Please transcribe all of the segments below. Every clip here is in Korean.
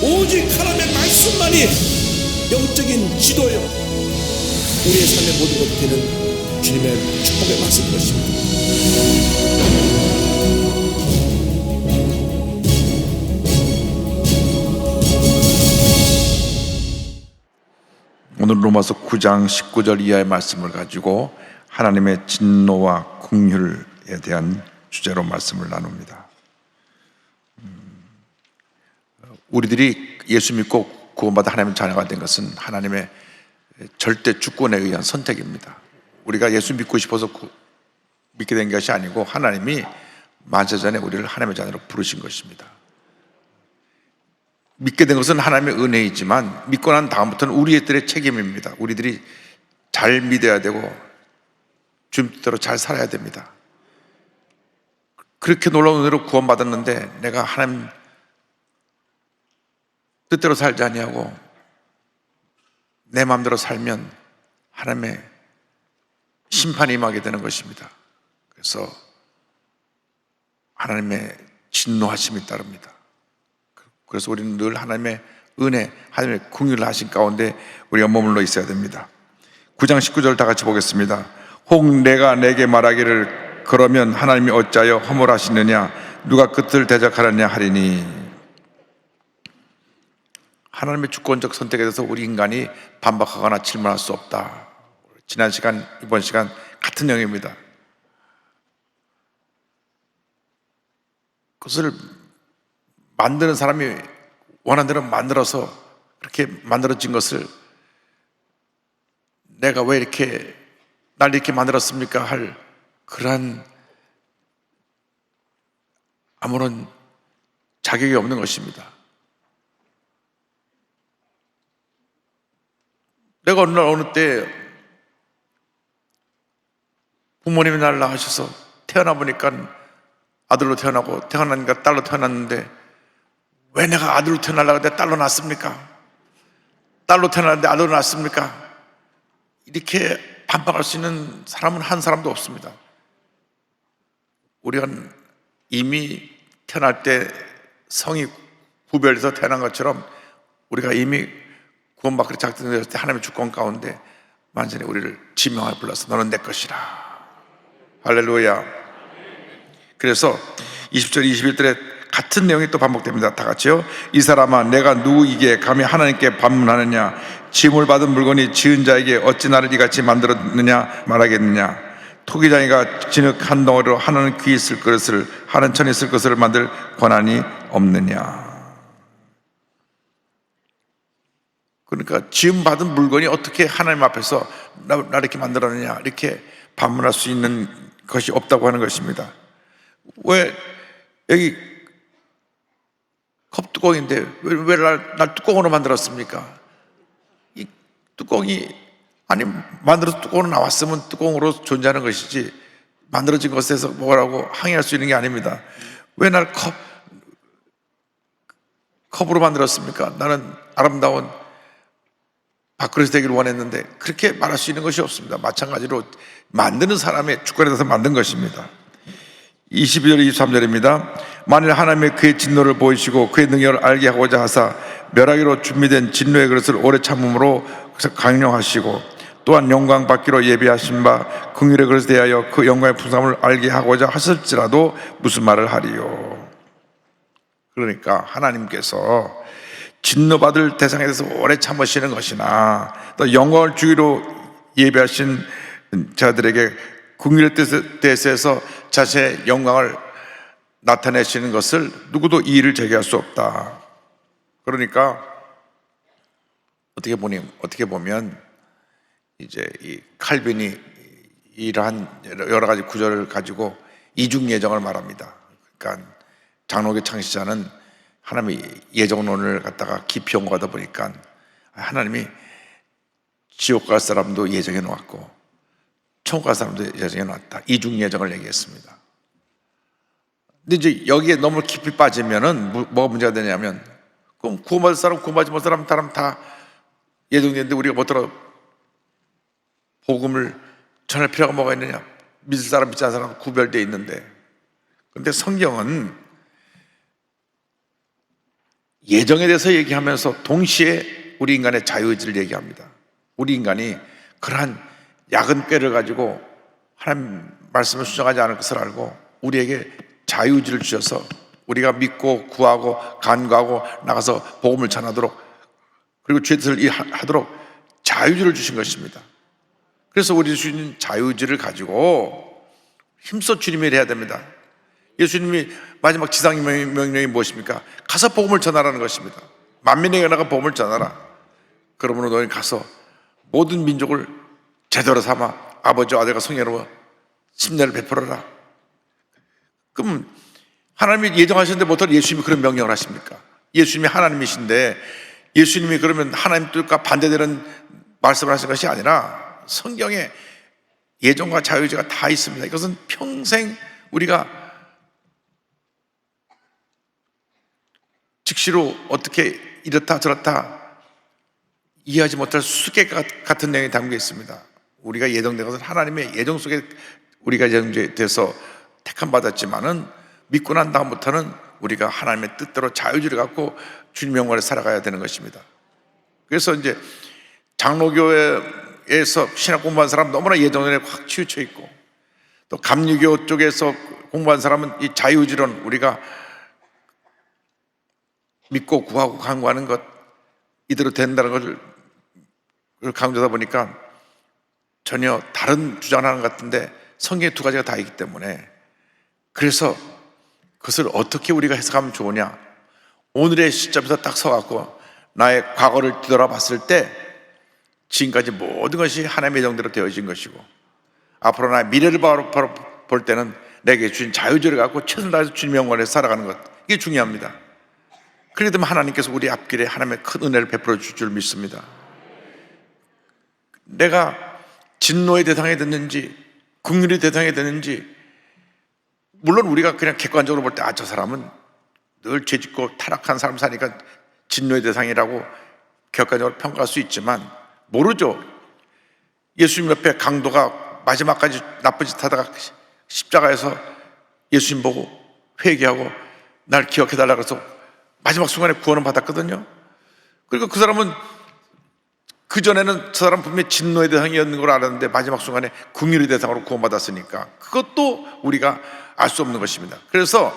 오직 하나님의 말씀만이 영적인 지도요, 우리의 삶의 모든 것이 되는 주님의 축복의 말씀인 것입니다. 오늘 로마서 9장 19절 이하의 말씀을 가지고 하나님의 진노와 긍휼에 대한 주제로 말씀을 나눕니다. 우리들이 예수 믿고 구원받아 하나님의 자녀가 된 것은 하나님의 절대 주권에 의한 선택입니다. 우리가 예수 믿고 싶어서 믿게 된 것이 아니고 하나님이 만세전에 우리를 하나님의 자녀로 부르신 것입니다. 믿게 된 것은 하나님의 은혜이지만 믿고 난 다음부터는 우리들의 책임입니다. 우리들이 잘 믿어야 되고 주님 뜻대로 잘 살아야 됩니다. 그렇게 놀라운 은혜로 구원받았는데 내가 하나님 뜻대로 살지 아니하고 내 마음대로 살면 하나님의 심판이 임하게 되는 것입니다. 그래서 하나님의 진노하심이 따릅니다. 그래서 우리는 늘 하나님의 은혜, 하나님의 긍휼을 하신 가운데 우리가 머물러 있어야 됩니다. 9장 19절 다 같이 보겠습니다. 혹 내가 내게 말하기를 그러면 하나님이 어찌하여 허물하시느냐, 누가 끝을 대적하느냐 하리니. 하나님의 주권적 선택에 대해서 우리 인간이 반박하거나 질문할 수 없다. 지난 시간, 이번 시간 같은 내용입니다. 그것을 만드는 사람이 원하는 대로 만들어서 그렇게 만들어진 것을 내가 왜 이렇게 날 이렇게 만들었습니까? 할 그러한 아무런 자격이 없는 것입니다. 내가 어느 날 어느 때 부모님이 나를 낳으셔서 태어나 보니까 아들로 태어나고 태어나니까 딸로 태어났는데 왜 내가 아들로 태어나려고 했는데 딸로 낳습니까? 딸로 태어났는데 아들로 낳습니까? 이렇게 반박할 수 있는 사람은 한 사람도 없습니다. 우리가 이미 태어날 때 성이 구별돼서 태어난 것처럼 우리가 이미 구원받기로 작정되었을 때 하나님의 주권 가운데 만전에 우리를 지명하여 불러서 너는 내 것이라. 할렐루야. 그래서 20절 21절에 같은 내용이 또 반복됩니다. 다 같이요. 이 사람아, 내가 누구이기에 감히 하나님께 반문하느냐? 지음을 받은 물건이 지은 자에게 어찌 나를 이같이 만들었느냐 말하겠느냐? 토기장이가 진흙 한 덩어리로 하나는 귀 있을 그릇을, 하나는 천 있을 것을 만들 권한이 없느냐? 그러니까 지음 받은 물건이 어떻게 하나님 앞에서 나 이렇게 만들었느냐 이렇게 반문할 수 있는 것이 없다고 하는 것입니다. 왜 여기 컵뚜껑인데 왜 날 뚜껑으로 만들었습니까? 이 뚜껑이 아니 만들어서 뚜껑으로 나왔으면 뚜껑으로 존재하는 것이지 만들어진 것에서 뭐라고 항의할 수 있는 게 아닙니다. 왜 날 컵으로 만들었습니까? 나는 아름다운 밥그릇이 되기를 원했는데 그렇게 말할 수 있는 것이 없습니다. 마찬가지로 만드는 사람의 주권에 대해서 만든 것입니다. 22절 23절입니다. 만일 하나님의 그의 진노를 보이시고 그의 능력을 알게 하고자 하사 멸하기로 준비된 진노의 그릇을 오래 참음으로 강령하시고 또한 영광 받기로 예비하신 바 긍휼의 그릇에 대하여 그 영광의 풍성함을 알게 하고자 하실지라도 무슨 말을 하리요. 그러니까 하나님께서 진노받을 대상에 대해서 오래 참으시는 것이나 또 영광을 주기로 예비하신 자들에게 긍휼의 뜻에서 자신의 영광을 나타내시는 것을 누구도 이의를 제기할 수 없다. 그러니까 어떻게 보면 이제 이 칼빈이 이러한 여러 가지 구절을 가지고 이중 예정을 말합니다. 그러니까 장로교 창시자는 하나님의 예정론을 갖다가 깊이 연구하다 보니까 하나님이 지옥 갈 사람도 예정해 놓았고 천국 갈 사람도 예정해 놨다. 이중 예정을 얘기했습니다. 근데 이제 여기에 너무 깊이 빠지면은 뭐가 문제가 되냐면 그럼 구원받을 사람, 구원받지 못할 사람 다 예정되는데 우리가 뭐더러 복음을 전할 필요가 뭐가 있느냐? 믿을 사람, 믿지 않는 사람 구별되어 있는데, 그런데 성경은 예정에 대해서 얘기하면서 동시에 우리 인간의 자유의지를 얘기합니다. 우리 인간이 그러한 작은 꾀를 가지고 하나님 말씀을 수정하지 않을 것을 알고 우리에게 자유의지를 주셔서 우리가 믿고 구하고 간구하고 나가서 복음을 전하도록, 그리고 주의 뜻을 하도록 자유의지를 주신 것입니다. 그래서 우리 주신 자유의지를 가지고 힘써 주님의 일을 해야 됩니다. 예수님이 마지막 지상 명령이 무엇입니까? 가서 복음을 전하라는 것입니다. 만민에게 나가 복음을 전하라. 그러므로 너희 가서 모든 민족을 제대로 삼아 아버지와 아들과 성령으로 심례를 베풀어라. 그럼 하나님이 예정하셨는데 못할 예수님이 그런 명령을 하십니까? 예수님이 하나님이신데 예수님이 그러면 하나님 뜻과 반대되는 말씀을 하신 것이 아니라 성경에 예정과 자유의지가 다 있습니다. 이것은 평생 우리가 즉시로 어떻게 이렇다 저렇다 이해하지 못할 수수께끼 같은 내용이 담겨 있습니다. 우리가 예정된 것은 하나님의 예정 속에 우리가 예정돼서 택함받았지만은 믿고 난 다음부터는 우리가 하나님의 뜻대로 자유의지를 갖고 주님의 영광을 살아가야 되는 것입니다. 그래서 이제 장로교회에서 신학 공부한 사람 너무나 예정에 확 치우쳐 있고, 또 감리교 쪽에서 공부한 사람은 이 자유의지론, 우리가 믿고 구하고 간구하는 것 이대로 된다는 것을 강조하다 보니까 전혀 다른 주장을 하는 것 같은데 성경에 두 가지가 다 있기 때문에, 그래서 그것을 어떻게 우리가 해석하면 좋으냐, 오늘의 시점에서 딱 서갖고 나의 과거를 뒤돌아봤을 때 지금까지 모든 것이 하나님의 예정대로 되어진 것이고, 앞으로 나의 미래를 바로 볼 때는 내게 주신 자유의지를 갖고 최선을 다해서 주님의 영광을 살아가는 것, 이게 중요합니다. 그렇게 되면 하나님께서 우리 앞길에 하나님의 큰 은혜를 베풀어 줄 줄 믿습니다. 내가 진노의 대상이 됐는지 긍휼의 대상이 됐는지, 물론 우리가 그냥 객관적으로 볼 때 저 사람은 늘 죄짓고 타락한 삶 사니까 진노의 대상이라고 객관적으로 평가할 수 있지만 모르죠. 예수님 옆에 강도가 마지막까지 나쁜 짓 하다가 십자가에서 예수님 보고 회개하고 날 기억해달라고 해서 마지막 순간에 구원을 받았거든요. 그리고 그 사람은 그전에는 저 사람 분명히 진노의 대상이었는 걸 알았는데 마지막 순간에 긍휼의 대상으로 구원받았으니까 그것도 우리가 알 수 없는 것입니다. 그래서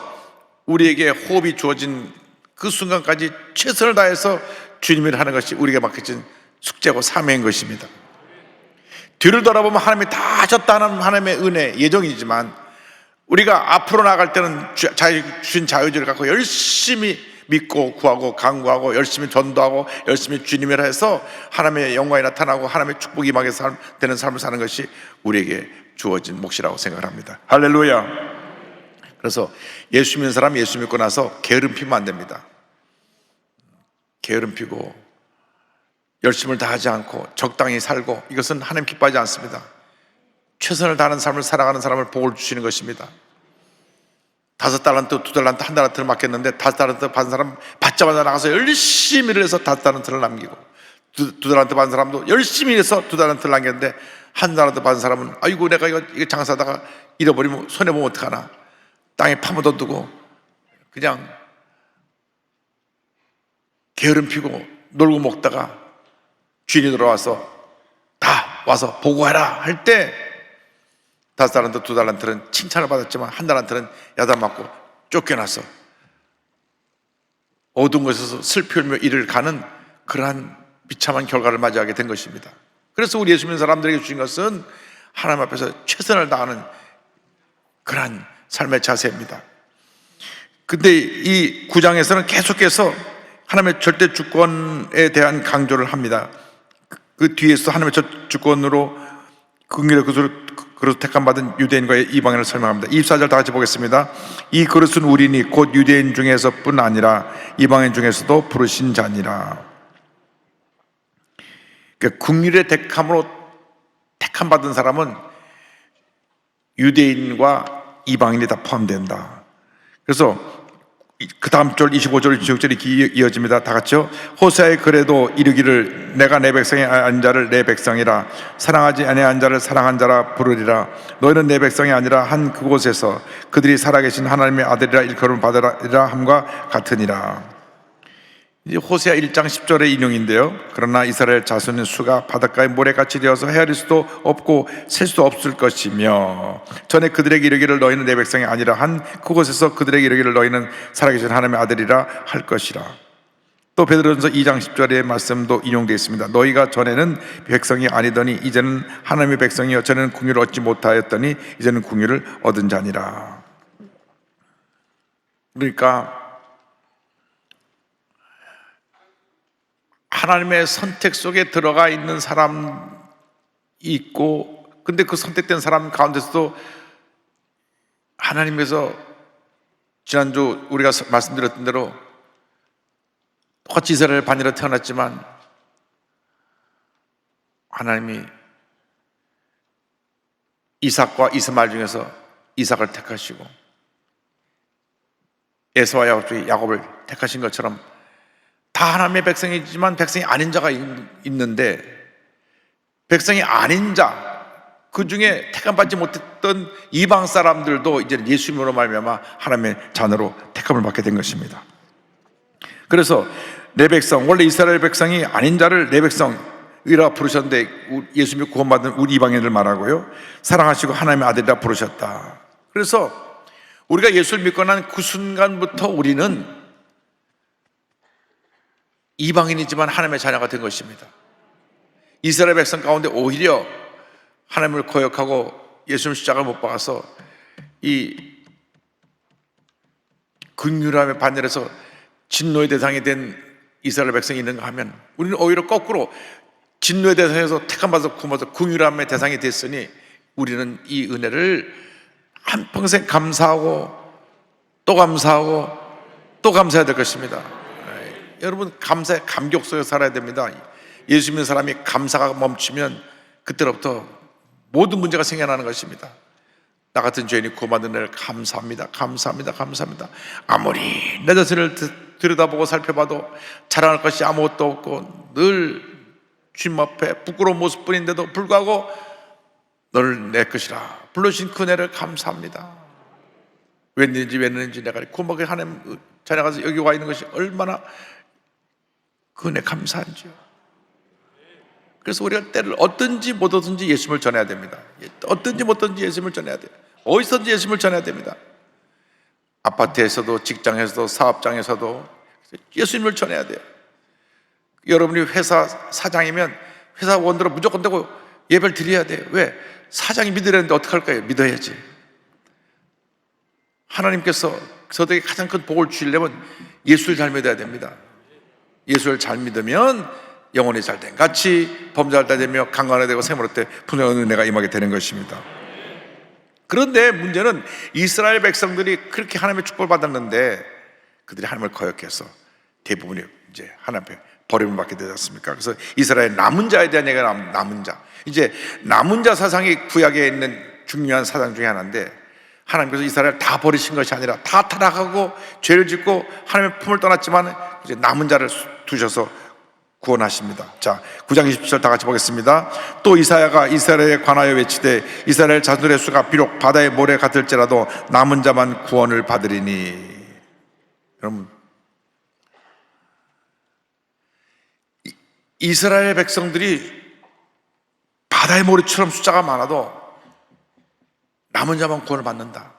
우리에게 호흡이 주어진 그 순간까지 최선을 다해서 주님을 하는 것이 우리가 맡겨진 숙제고 사명인 것입니다. 뒤를 돌아보면 하나님이 다 하셨다는 하나님의 은혜, 예정이지만 우리가 앞으로 나아갈 때는 주신 자유의지를 갖고 열심히 믿고 구하고 간구하고 열심히 전도하고 열심히 주님을 해서 하나님의 영광이 나타나고 하나님의 축복이 임하게 되는 삶을 사는 것이 우리에게 주어진 몫이라고 생각을 합니다. 할렐루야. 그래서 예수 믿는 사람 예수 믿고 나서 게으름 피면 안 됩니다. 게으름 피고 열심을 다하지 않고 적당히 살고, 이것은 하나님 기뻐하지 않습니다. 최선을 다하는 삶을 살아가는 사람을 복을 주시는 것입니다. 5달란트, 2달란트, 1달란트를 맡겼는데 5달란트 받은 사람 받자마자 나가서 열심히 일을 해서 5달란트를 남기고, 2달란트 받은 사람도 열심히 일해서 2달란트를 남겼는데 1달란트 받은 사람은 아이고 내가 이거 장사하다가 잃어버리면 손해보면 어떡하나, 땅에 파묻어 두고 그냥 게으름 피고 놀고 먹다가 주인이 돌아와서 다 와서 보고해라 할 때 5달란트, 2달란트는 칭찬을 받았지만 1달란트는 야단맞고 쫓겨나서 어두운 곳에서 슬피 울며 일을 가는 그러한 비참한 결과를 맞이하게 된 것입니다. 그래서 우리 예수 믿는 사람들에게 주신 것은 하나님 앞에서 최선을 다하는 그러한 삶의 자세입니다. 근데 이 9장에서는 계속해서 하나님의 절대 주권에 대한 강조를 합니다. 그 뒤에서 하나님의 주권으로 긍휼의 그릇 택함받은 유대인과의 이방인을 설명합니다. 24절 다 같이 보겠습니다. 이 그릇은 우리니 곧 유대인 중에서뿐 아니라 이방인 중에서도 부르신 자니라. 그러니까 긍휼의 택함으로 택함받은 사람은 유대인과 이방인이 다 포함된다. 그래서 그 다음 절 25절 26절이 이어집니다. 다 같이요. 호세아의 글에도 이르기를 내가 내 백성이 아닌 자를 내 백성이라 사랑하지 아니한 자를 사랑한 자라 부르리라. 너희는 내 백성이 아니라 한 그곳에서 그들이 살아계신 하나님의 아들이라 일컬음을 받으리라 함과 같으니라. 이제 호세아 1장 10절의 인용인데요. 그러나 이스라엘 자손의 수가 바닷가의 모래같이 되어서 헤아릴 수도 없고 셀 수도 없을 것이며 전에 그들에게 이르기를 너희는 내 백성이 아니라 한 그곳에서 그들에게 이르기를 너희는 살아계신 하나님의 아들이라 할 것이라. 또 베드로전서 2장 10절의 말씀도 인용되어 있습니다. 너희가 전에는 백성이 아니더니 이제는 하나님의 백성이여 전에는 긍휼을 얻지 못하였더니 이제는 긍휼을 얻은 자니라. 그러니까 하나님의 선택 속에 들어가 있는 사람이 있고, 근데 그 선택된 사람 가운데서도 하나님께서 지난주 우리가 말씀드렸던 대로 똑같이 이스라엘 반이라 태어났지만 하나님이 이삭과 이스마엘 중에서 이삭을 택하시고 에서와 야곱을 택하신 것처럼 다 하나님의 백성이지만 백성이 아닌 자가 있는데, 백성이 아닌 자, 그 중에 택함받지 못했던 이방 사람들도 이제 예수님으로 말미암아 하나님의 자녀로 택함을 받게 된 것입니다. 그래서 내 백성, 원래 이스라엘 백성이 아닌 자를 내 백성이라 부르셨는데 예수님이 구원받은 우리 이방인을 말하고요, 사랑하시고 하나님의 아들이라 부르셨다. 그래서 우리가 예수를 믿고 난 그 순간부터 우리는 이방인이지만 하나님의 자녀가 된 것입니다. 이스라엘 백성 가운데 오히려 하나님을 거역하고 예수님 십자가를 못 박아서 이 긍휼함의 반열에서 진노의 대상이 된 이스라엘 백성이 있는가 하면, 우리는 오히려 거꾸로 진노의 대상에서 택함받아서 구원받아서 긍휼함의 대상이 됐으니 우리는 이 은혜를 한평생 감사하고 또 감사하고 또 감사해야 될 것입니다. 여러분, 감사의 감격 속에 살아야 됩니다. 예수 믿는 사람이 감사가 멈추면 그때로부터 모든 문제가 생겨나는 것입니다. 나 같은 죄인이 구원받은 은혜를 감사합니다, 감사합니다, 감사합니다. 아무리 내 자신을 들여다보고 살펴봐도 자랑할 것이 아무것도 없고 늘 주님 앞에 부끄러운 모습뿐인데도 불구하고 너를 내 것이라 불러주신 그 은혜를 감사합니다. 웬일인지 내가 구원받은 하나님 자녀가 여기 와 있는 것이 얼마나 그 은혜 감사한지요. 그래서 우리가 때를 얻든지 못 얻든지 예수님을 전해야 됩니다. 얻든지 못 얻든지 예수님을 전해야 돼요. 어디서든지 예수님을 전해야 됩니다. 아파트에서도 직장에서도 사업장에서도 예수님을 전해야 돼요. 여러분이 회사 사장이면 회사원들은 무조건 되고 예배를 드려야 돼요. 왜? 사장이 믿으려는데 어떡할 거예요? 믿어야지. 하나님께서 저에게 가장 큰 복을 주시려면 예수를 잘 믿어야 됩니다. 예수를 잘 믿으면 영혼이 잘된 같이 범죄할 때 되며 강건하게 되고 생물할 때 분명한 은혜가 임하게 되는 것입니다. 그런데 문제는 이스라엘 백성들이 그렇게 하나님의 축복을 받았는데 그들이 하나님을 거역해서 대부분이 이제 하나님 앞에 버림을 받게 되지 않습니까? 그래서 이스라엘 남은 자에 대한 얘기가 남은 자, 이제 남은 자 사상이 구약에 있는 중요한 사상 중에 하나인데, 하나님께서 이스라엘을 다 버리신 것이 아니라 다 타락하고 죄를 짓고 하나님의 품을 떠났지만 이제 남은 자를 두셔서 구원하십니다. 자, 9장 20절 다 같이 보겠습니다. 또 이사야가 이스라엘에 관하여 외치되 이스라엘 자손의 수가 비록 바다의 모래 같을지라도 남은 자만 구원을 받으리니. 여러분, 이스라엘 백성들이 바다의 모래처럼 숫자가 많아도 남은 자만 구원을 받는다.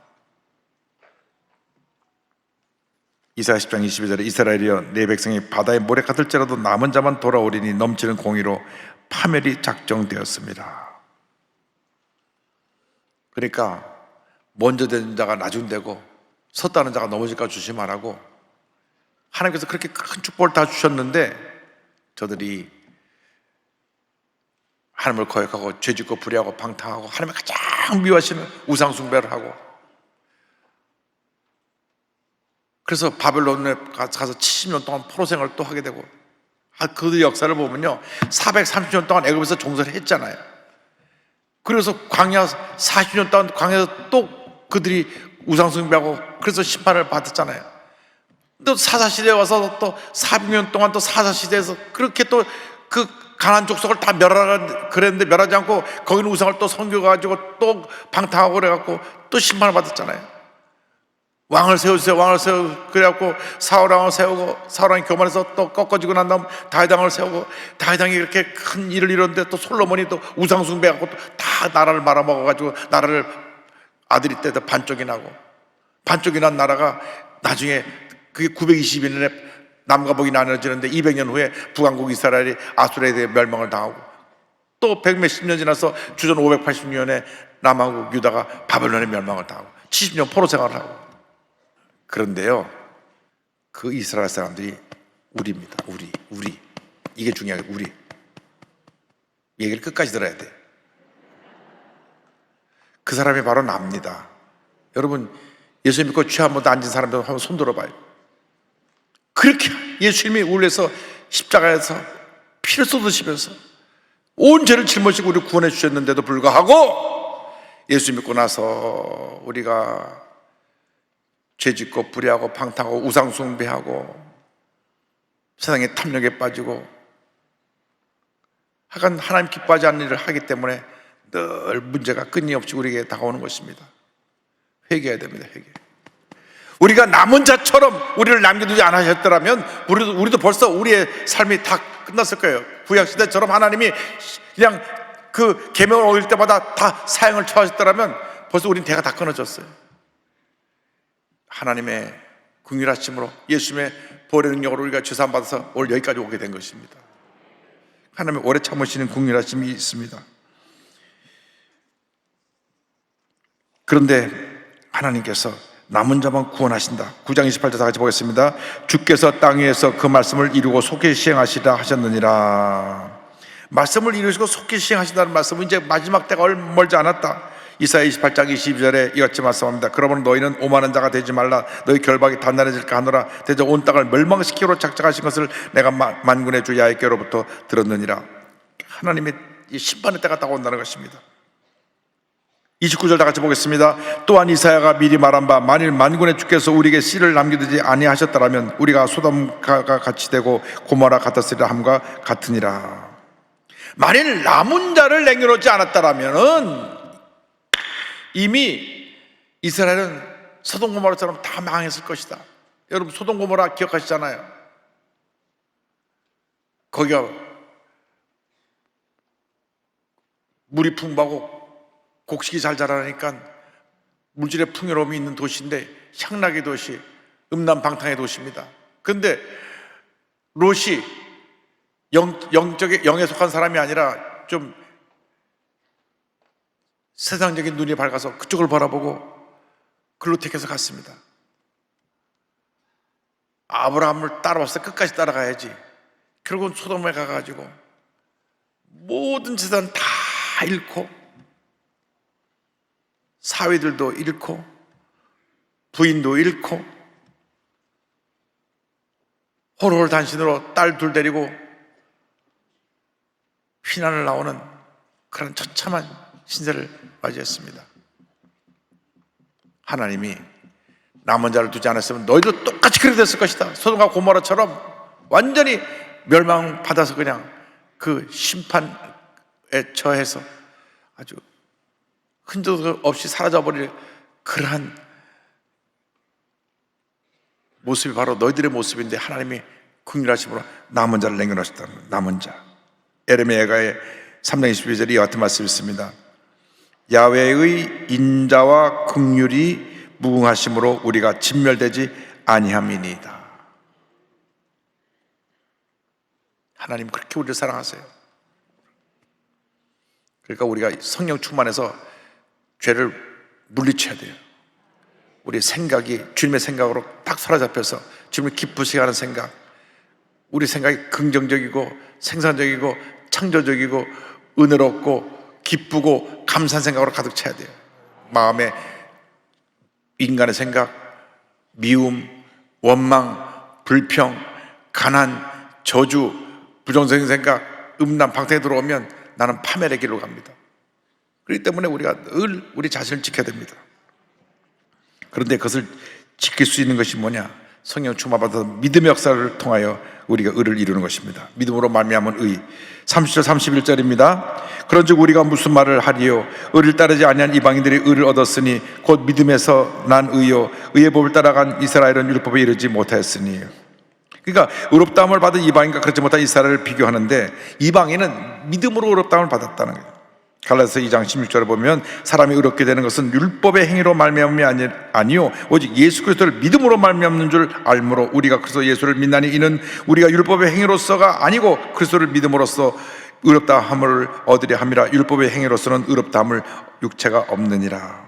이사야 10장 22절에 이스라엘이여 내 백성이 바다의 모래 같을지라도 남은 자만 돌아오리니 넘치는 공의로 파멸이 작정되었습니다. 그러니까 먼저 된 자가 나중 되고 섰다는 자가 넘어질까 조심하라고 하나님께서 그렇게 큰 축복을 다 주셨는데 저들이 하나님을 거역하고 죄짓고 불의하고 방탕하고 하나님을 가장 미워하시는 우상 숭배를 하고, 그래서 바벨론에 가서 70년 동안 포로생활을 또 하게 되고, 그들 역사를 보면요 430년 동안 애굽에서 종살이 했잖아요. 그래서 광야 40년 동안 광야에서 또 그들이 우상 숭배하고 그래서 심판을 받았잖아요. 또 사사시대에 와서 또 400년 동안 또 사사시대에서 그렇게 또 그 가나안 족속을 다 멸하라 그랬는데 멸하지 않고 거기는 우상을 또 섬겨가지고 또 방탕하고 그래갖고 또 심판을 받았잖아요. 왕을 세우세요, 왕을 세우고. 그래갖고 사울왕을 세우고, 사울왕이 교만해서 또 꺾어지고 난 다음 다윗왕을 세우고, 다윗왕이 이렇게 큰 일을 이뤘는데 또 솔로몬이 또 우상숭배하고 또 다 나라를 말아먹어가지고 나라를 아들이 때도 반쪽이 나고, 반쪽이 난 나라가 나중에 그게 920년에 남과 북이 나눠지는데 200년 후에 북왕국 이스라엘이 아수르에 대해 멸망을 당하고, 또 백몇십 년 지나서 주전 580년에 남왕국 유다가 바벨론에 멸망을 당하고 70년 포로 생활을 하고. 그런데요, 그 이스라엘 사람들이 우리입니다. 우리. 이게 중요해요. 우리. 얘기를 끝까지 들어야 돼. 그 사람이 바로 납니다. 여러분, 예수 믿고 죄 한 번도 안 진 사람들 한번 손 들어봐요. 그렇게 예수님이 우리에서 십자가에서 피를 쏟으시면서 온 죄를 짊어지고 우리를 구원해 주셨는데도 불구하고, 예수 믿고 나서 우리가 죄짓고 불의하고 방탕하고 우상숭배하고 세상의 탐욕에 빠지고 하여간 하나님 기뻐하지 않는 일을 하기 때문에 늘 문제가 끊임없이 우리에게 다가오는 것입니다. 회개해야 됩니다. 회개. 우리가 남은 자처럼 우리를 남겨두지 않으셨더라면 우리도 벌써 우리의 삶이 다 끝났을 거예요. 구약시대처럼 하나님이 그냥 그 계명을 어길 때마다 다 사형을 처하셨더라면 벌써 우린 대가 다 끊어졌어요. 하나님의 긍휼하심으로 예수님의 보혈의 능력으로 우리가 죄사함 받아서 오늘 여기까지 오게 된 것입니다. 하나님의 오래 참으시는 긍휼하심이 있습니다. 그런데 하나님께서 남은 자만 구원하신다. 9장 28절 다 같이 보겠습니다. 주께서 땅 위에서 그 말씀을 이루고 속히 시행하시라 하셨느니라. 말씀을 이루시고 속히 시행하신다는 말씀은 이제 마지막 때가 얼마 멀지 않았다. 이사야 28장 22절에 이같이 말씀합니다. 그러므로 너희는 오만한 자가 되지 말라. 너희 결박이 단단해질까 하노라. 대저 온 땅을 멸망시키기로 작정하신 것을 내가 만군의 주 야훼께로부터 들었느니라. 하나님의 심판의 때가 다가온다는 것입니다. 29절 다 같이 보겠습니다. 또한 이사야가 미리 말한 바 만일 만군의 주께서 우리에게 씨를 남겨두지 아니하셨더라면 우리가 소돔과 같이 되고 고모라 같았으리라 함과 같으니라. 만일 남은 자를 남겨놓지 않았더라면 이미 이스라엘은 소돔 고모라처럼 다 망했을 것이다. 여러분, 소돔 고모라 기억하시잖아요. 거기가 물이 풍부하고 곡식이 잘 자라니까 물질의 풍요로움이 있는 도시인데 향락의 도시, 음란방탕의 도시입니다. 그런데 롯이 영에 속한 사람이 아니라 좀 세상적인 눈이 밝아서 그쪽을 바라보고 글로 택해서 갔습니다. 아브라함을 따라왔을 때 끝까지 따라가야지. 결국은 소돔에 가가지고 모든 재산 다 잃고 사위들도 잃고 부인도 잃고 홀홀 단신으로 딸 둘 데리고 피난을 나오는 그런 처참한 신세를 맞이했습니다. 하나님이 남은 자를 두지 않았으면 너희도 똑같이 그렇게 됐을 것이다. 소돔과 고모라처럼 완전히 멸망받아서 그냥 그 심판에 처해서 아주 흔적 없이 사라져버릴 그러한 모습이 바로 너희들의 모습인데, 하나님이 긍휼하심으로 남은 자를 남겨놓으셨다는 거예요. 남은 자. 에레미야가의 3장 22절에 이와 같은 말씀이 있습니다. 야훼의 인자와 긍휼이 무궁하심으로 우리가 진멸되지 아니함이니이다. 하나님 그렇게 우리를 사랑하세요. 그러니까 우리가 성령 충만해서 죄를 물리쳐야 돼요. 우리 생각이 주님의 생각으로 딱 사로잡혀서 주님을 기쁘시게 하는 생각, 우리 생각이 긍정적이고 생산적이고 창조적이고 은혜롭고 기쁘고 감사한 생각으로 가득 차야 돼요. 마음에 인간의 생각, 미움, 원망, 불평, 가난, 저주, 부정적인 생각, 음란, 방탕에 들어오면 나는 파멸의 길로 갑니다. 그렇기 때문에 우리가 늘 우리 자신을 지켜야 됩니다. 그런데 그것을 지킬 수 있는 것이 뭐냐? 성령 충만받아서 믿음의 역사를 통하여 우리가 의를 이루는 것입니다. 믿음으로 말미암은 의. 30절 31절입니다. 그런즉 우리가 무슨 말을 하리요? 의를 따르지 아니한 이방인들이 의를 얻었으니 곧 믿음에서 난 의요 의의 법을 따라간 이스라엘은 율법에 이르지 못하였으니. 그러니까 의롭다함을 받은 이방인과 그렇지 못한 이스라엘을 비교하는데, 이방인은 믿음으로 의롭다함을 받았다는 거예요. 갈라디아서 2장 16절을 보면 사람이 의롭게 되는 것은 율법의 행위로 말미암음이 아니요 오직 예수 그리스도를 믿음으로 말미암는 줄 알므로 우리가 그리스도 예수를 믿나니 이는 우리가 율법의 행위로서가 아니고 그리스도를 믿음으로써 의롭다함을 얻으려 함이라. 율법의 행위로서는 의롭다함을 육체가 없느니라.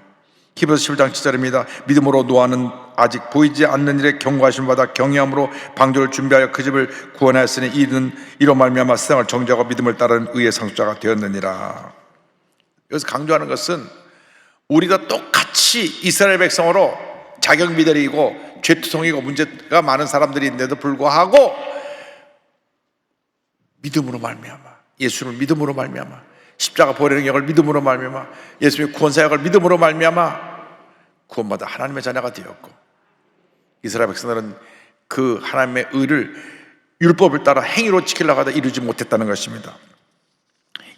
히브리서 11장 7절입니다. 믿음으로 노아는 아직 보이지 않는 일에 경고하심을 받아 경외함으로 방주를 준비하여 그 집을 구원하였으니 이는 이로 말미암아 세상을 정죄하고 믿음을 따르는 의의 상속자가 되었느니라. 여기서 강조하는 것은 우리가 똑같이 이스라엘 백성으로 자격미달이고 죄투성이고 문제가 많은 사람들인데도 불구하고 믿음으로 말미암아, 예수를 믿음으로 말미암아, 십자가 보혈의 영역을 믿음으로 말미암아, 예수님의 구원사역을 믿음으로 말미암아 구원받아 하나님의 자녀가 되었고, 이스라엘 백성들은 그 하나님의 의를 율법을 따라 행위로 지키려고 하다 이루지 못했다는 것입니다.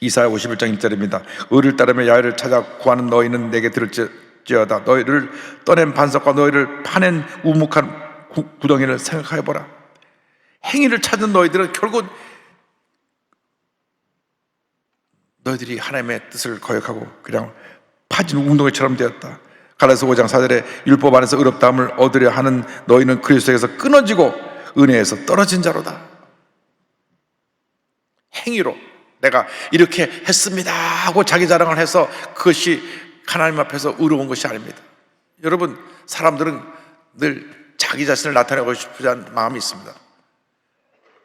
이사야 51장 1절입니다. 의를 따르며 야훼를 찾아 구하는 너희는 내게 들을지어다. 너희를 떠낸 반석과 너희를 파낸 우묵한 구덩이를 생각해보라. 행위를 찾은 너희들은 결국 너희들이 하나님의 뜻을 거역하고 그냥 파진 웅덩이처럼 되었다. 갈라디아서 5장 4절에 율법 안에서 의롭다함을 얻으려 하는 너희는 그리스도에서 끊어지고 은혜에서 떨어진 자로다. 행위로 내가 이렇게 했습니다 하고 자기 자랑을 해서 그것이 하나님 앞에서 의로운 것이 아닙니다. 여러분, 사람들은 늘 자기 자신을 나타내고 싶지 않은 마음이 있습니다.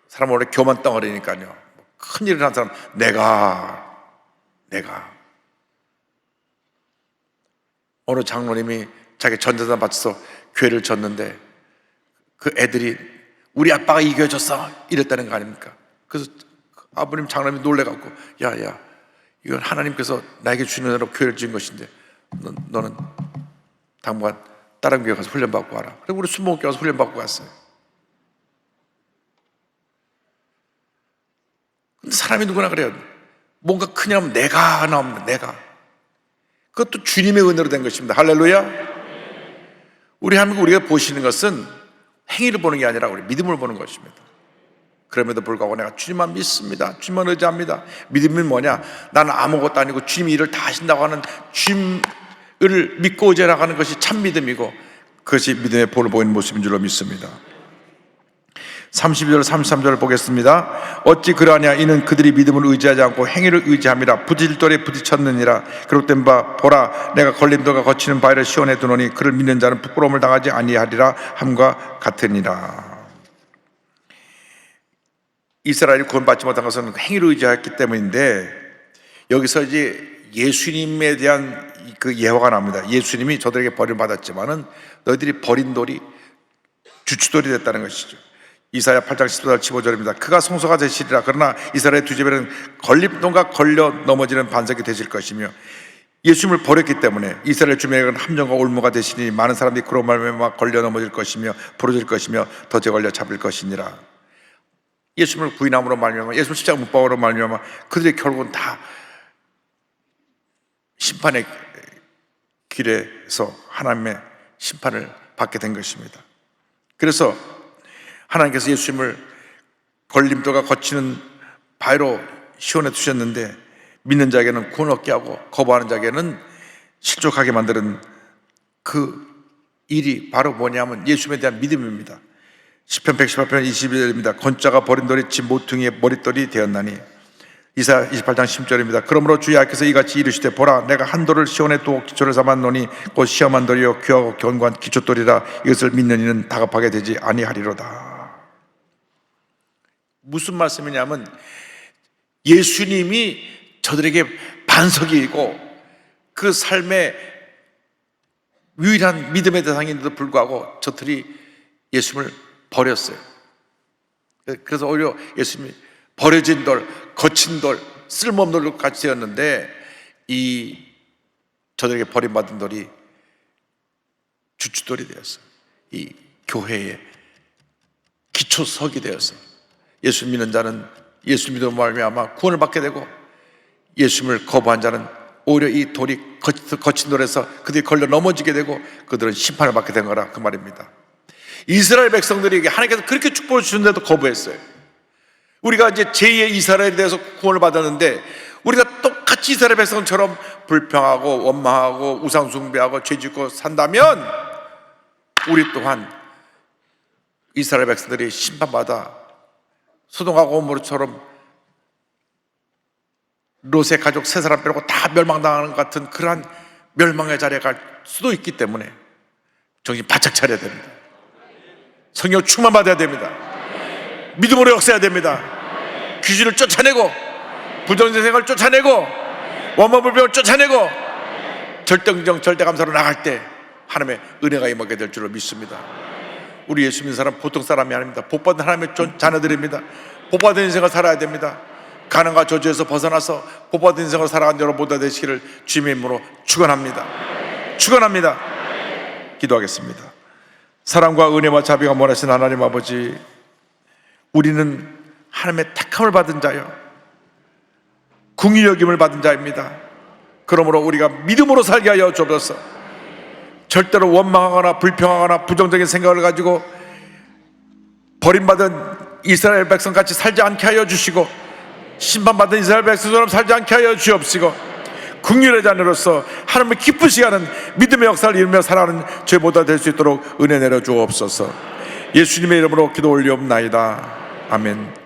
사람은 원래 교만 덩어리니까요. 큰 일을 한 사람, 내가 어느 장로님이 자기 전재산 바쳐서 교회를 졌는데 그 애들이 우리 아빠가 이 교회 졌어 이랬다는 거 아닙니까? 그래서 아버님 장로님이 놀래갖고 야 이건 하나님께서 나에게 주는 대로 교회를 지은 것인데 너는 당분간 다른 교회 가서 훈련받고 와라. 그리고 우리 순복음교회 가서 훈련받고 갔어요. 근데 사람이 누구나 그래요. 뭔가 큰일 하면 내가 나옵니다. 내가. 그것도 주님의 은혜로 된 것입니다. 할렐루야. 우리 하나님, 우리가 보시는 것은 행위를 보는 게 아니라 우리 믿음을 보는 것입니다. 그럼에도 불구하고 내가 주님만 믿습니다. 주님만 의지합니다. 믿음이 뭐냐? 나는 아무것도 아니고 주님이 일을 다 하신다고 하는 주님을 믿고 의지하는 것이 참 믿음이고 그것이 믿음의 본을 보이는 모습인 줄로 믿습니다. 32절 33절을 보겠습니다. 어찌 그러하냐? 이는 그들이 믿음을 의지하지 않고 행위를 의지함이라. 부질돌에 부딪혔느니라. 기록된 바 보라 내가 걸림돌과 거치는 바위를 시온에 두노니 그를 믿는 자는 부끄러움을 당하지 아니하리라 함과 같으니라. 이스라엘이 구원받지 못한 것은 행위를 의지했기 때문인데, 여기서 이제 예수님에 대한 그 예화가 나옵니다. 예수님이 저들에게 버림을 받았지만은 너희들이 버린 돌이 주춧돌이 됐다는 것이죠. 이사야 8장 14절 15절입니다. 그가 성소가 되시리라. 그러나 이스라엘의 두 집에는 걸림돌과 걸려 넘어지는 반석이 되실 것이며, 예수님을 버렸기 때문에 이스라엘 주민에게는 함정과 올무가 되시니 많은 사람들이 그로 말미암아 걸려 넘어질 것이며 부러질 것이며 덫에 걸려 잡힐 것이니라. 예수님을 부인함으로 말미암아, 예수님 십자가 못 박음으로 말미암아 그들이 결국은 다 심판의 길에서 하나님의 심판을 받게 된 것입니다. 그래서 하나님께서 예수님을 걸림돌과 거치는 바위로 시온에 두셨는데 믿는 자에게는 구원 얻게 하고 거부하는 자에게는 실족하게 만드는 그 일이 바로 뭐냐면 예수님에 대한 믿음입니다. 시편 118편 22절입니다. 건자가 버린 돌이 집 모퉁이의 머릿돌이 되었나니. 이사야 28장 10절입니다. 그러므로 주 여호와께서 이같이 이르시되 보라 내가 한 돌을 시온에 두어 기초를 삼았노니 곧 시험한 돌이요 귀하고 견고한 기초돌이라. 이것을 믿는 이는 다급하게 되지 아니하리로다. 무슨 말씀이냐면 예수님이 저들에게 반석이고 그 삶의 유일한 믿음의 대상인데도 불구하고 저들이 예수님을 버렸어요. 그래서 오히려 예수님이 버려진 돌, 거친 돌, 쓸모없는 돌로 같이 되었는데 이 저들에게 버림받은 돌이 주춧돌이 되었어요. 이 교회의 기초석이 되었어요. 예수 믿는 자는 예수 믿음으로 말미암아 구원을 받게 되고, 예수님을 거부한 자는 오히려 이 돌이 거친 돌에서 그들이 걸려 넘어지게 되고 그들은 심판을 받게 된 거라, 그 말입니다. 이스라엘 백성들에게 하나님께서 그렇게 축복을 주는데도 거부했어요. 우리가 이제 제2의 이스라엘에 대해서 구원을 받았는데, 우리가 똑같이 이스라엘 백성처럼 불평하고 원망하고 우상 숭배하고 죄짓고 산다면 우리 또한 이스라엘 백성들이 심판받아 소돔과 고모르처럼 롯의 가족 세 사람 빼고 다 멸망당하는 것 같은 그러한 멸망의 자리에 갈 수도 있기 때문에 정신 바짝 차려야 됩니다. 성령 충만받아야 됩니다. 믿음으로 역사해야 됩니다. 귀신을 쫓아내고 부정적인 생각을 쫓아내고 원망불평을 쫓아내고 절대긍정 절대감사로 나갈 때 하나님의 은혜가 임하게 될 줄로 믿습니다. 우리 예수 믿는 사람 보통 사람이 아닙니다. 복받은 하나님의 자녀들입니다. 복받은 인생을 살아야 됩니다. 가난과 저주에서 벗어나서 복받은 인생을 살아가는 여러분 모두 되시기를 주님의 이름으로 축원합니다. 축원합니다. 기도하겠습니다. 사랑과 은혜와 자비가 원하신 하나님 아버지, 우리는 하나님의 택함을 받은 자요, 긍휼히 여김을 받은 자입니다. 그러므로 우리가 믿음으로 살게 하여 주옵소서. 절대로 원망하거나 불평하거나 부정적인 생각을 가지고 버림받은 이스라엘 백성같이 살지 않게 하여 주시고, 심판받은 이스라엘 백성처럼 살지 않게 하여 주옵시고, 긍휼의 자녀로서 하나님을 기쁘시게 하는 믿음의 역사를 이루며 살아가는 죄보다 될 수 있도록 은혜 내려 주옵소서. 예수님의 이름으로 기도 올리옵나이다. 아멘.